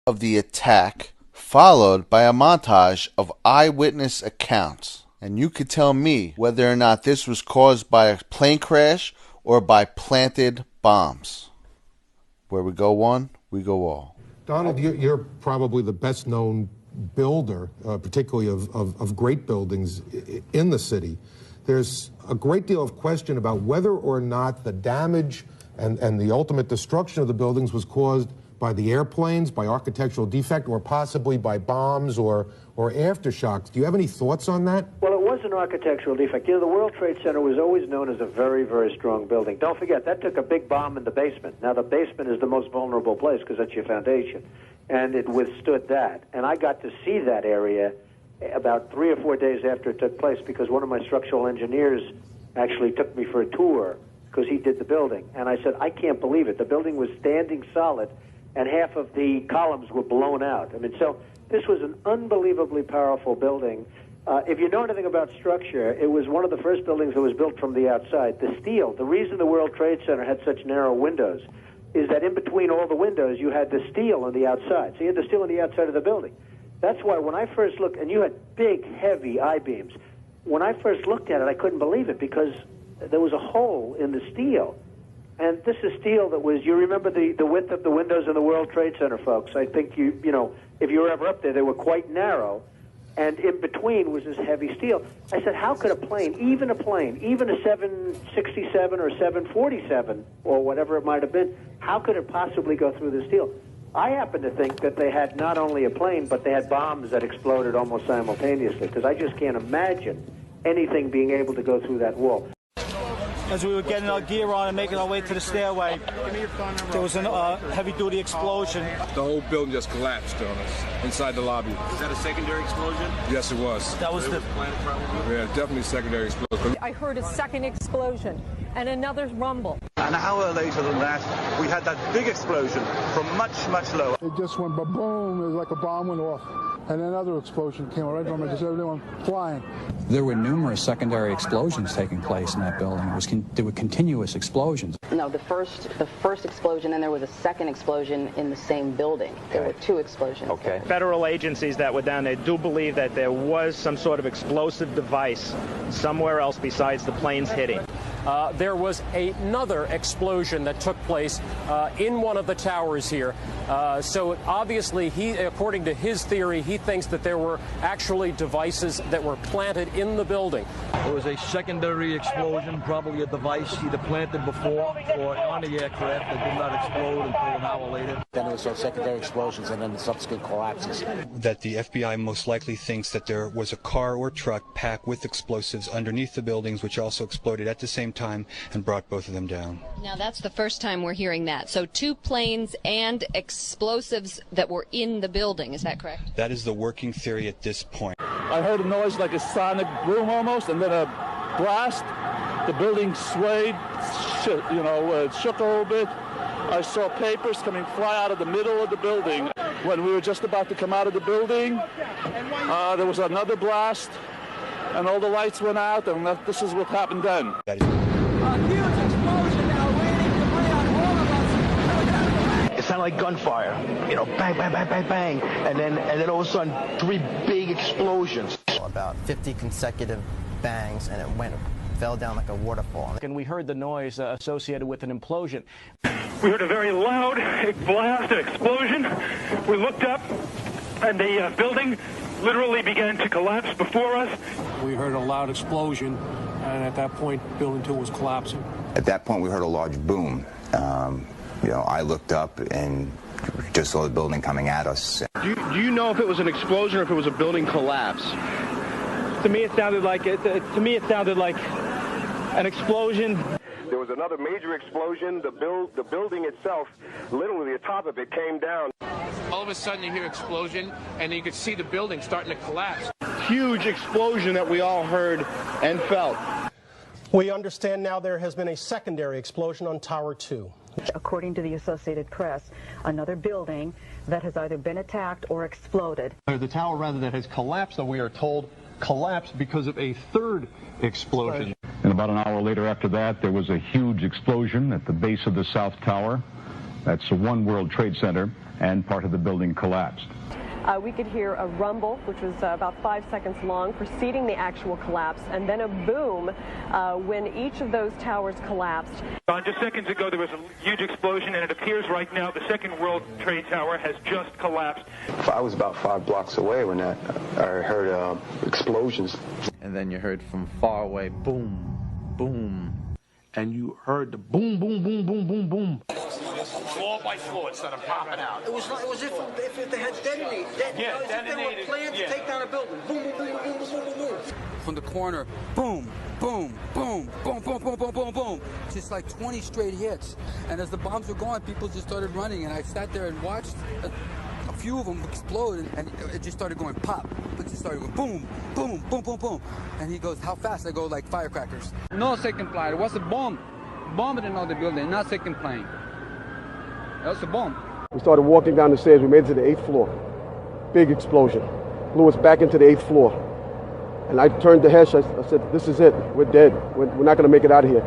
of the attack, followed by a montage of eyewitness accounts. And you could tell me whether or not this was caused by a plane crash or by planted bombs. Where we go one, we go all. Donald, you're probably the best known builder, particularly of great buildings in the city. There's a great deal of question about whether or not the damage and the ultimate destruction of the buildings was caused by the airplanes, by architectural defect, or possibly by bombs or aftershocks. Do you have any thoughts on that? Well, it was an architectural defect. You know, the World Trade Center was always known as a very, very strong building. Don't forget, that took a big bomb in the basement. Now, the basement is the most vulnerable place because that's your foundation, and it withstood that. And I got to see that area about 3 or 4 days after it took place because one of my structural engineers actually took me for a tour because he did the building. And I said, I can't believe it. The building was standing solid, and half of the columns were blown out. I mean, so this was an unbelievably powerful building. If you know anything about structure, it was one of the first buildings that was built from the outside. The steel, the reason the World Trade Center had such narrow windows is that in between all the windows, you had the steel on the outside. So you had the steel on the outside of the building. That's why when I first looked, and you had big, heavy I-beams, when I first looked at it, I couldn't believe it because there was a hole in the steel. And this is steel that was, you remember the width of the windows in the World Trade Center, folks. I think you know, if you were ever up there, they were quite narrow. And in between was this heavy steel. I said, how could a plane, even a 767 or 747 or whatever it might have been, how could it possibly go through the steel? I happen to think that they had not only a plane, but they had bombs that exploded almost simultaneously, because I just can't imagine anything being able to go through that wall. As we were getting our gear on and making our way to the stairway, there was a heavy-duty explosion. The whole building just collapsed on us inside the lobby. Is that a secondary explosion? Yes, it was. That was the planet, probably. Yeah, definitely a secondary explosion. I heard a second explosion and another rumble. An hour later than that, we had that big explosion from much, much lower. It just went ba-boom. It was like a bomb went off. And another explosion came right from it, just everyone flying. There were numerous secondary explosions taking place in that building. There were continuous explosions. No, the first explosion, and there was a second explosion in the same building. There were two explosions. Okay. Federal agencies that were down there do believe that there was some sort of explosive device somewhere else besides the planes hitting. There was another explosion that took place in one of the towers here. So obviously, according to his theory, he thinks that there were actually devices that were planted in the building. There was a secondary explosion, probably a device either planted before or on the aircraft that did not explode until an hour later. Then there was those secondary explosions and then the subsequent collapses. That the FBI most likely thinks that there was a car or truck packed with explosives underneath the buildings, which also exploded at the same time and brought both of them down. Now, that's the first time we're hearing that. So 2 planes and explosives that were in the building. Is that correct? That is the working theory at this point. I heard a noise like a sonic boom almost, and then a blast. The building swayed, it shook a little bit. I saw papers coming fly out of the middle of the building. When we were just about to come out of the building, there was another blast, and all the lights went out, and this is what happened then. A huge explosion now raining debris on all of us. It sounded like gunfire, bang, bang, bang, bang, bang, and then all of a sudden 3 big explosions. About 50 consecutive bangs, and it fell down like a waterfall. And we heard the noise associated with an implosion. We heard a very loud blast, an explosion. We looked up, and the building literally began to collapse before us. We heard a loud explosion, and at that point, Building 2 was collapsing. At that point, we heard a large boom. I looked up and just saw the building coming at us. Do you know if it was an explosion or if it was a building collapse? To me, it sounded like an explosion. There was another major explosion. The building itself, literally the top of it came down. All of a sudden you hear explosion, and you could see the building starting to collapse. Huge explosion that we all heard and felt. We understand now there has been a secondary explosion on Tower 2. According to the Associated Press, another building that has either been attacked or exploded. The tower, rather, that has collapsed, though we are told, collapsed because of a third explosion. And about an hour later after that, there was a huge explosion at the base of the South Tower. That's the One World Trade Center. and part of the building collapsed. We could hear a rumble, which was about 5 seconds long, preceding the actual collapse, and then a boom when each of those towers collapsed. Just seconds ago, there was a huge explosion, and it appears right now the second World Trade Tower has just collapsed. I was about 5 blocks away when I heard explosions. And then you heard from far away, boom, boom. And you heard the boom, boom, boom, boom, boom, boom. Floor by floor, instead of popping out. It was if they had detonated. If they were planned to take down a building. Boom, boom, boom, boom, boom, boom, boom, boom. From the corner, boom, boom, boom, boom, boom, boom, boom, boom, boom. Just like 20 straight hits. And as the bombs were going, people just started running. And I sat there and watched a few of them explode, and it just started going pop. It just started going boom, boom, boom, boom, boom. And he goes, how fast? I go, like firecrackers. No second plane. It was a bomb. Bombed another building, not second plane. That was a bomb. We started walking down the stairs. We made it to the 8th floor. Big explosion. Blew us back into the 8th floor. And I turned to Hesh. I said, this is it. We're dead. We're not going to make it out of here.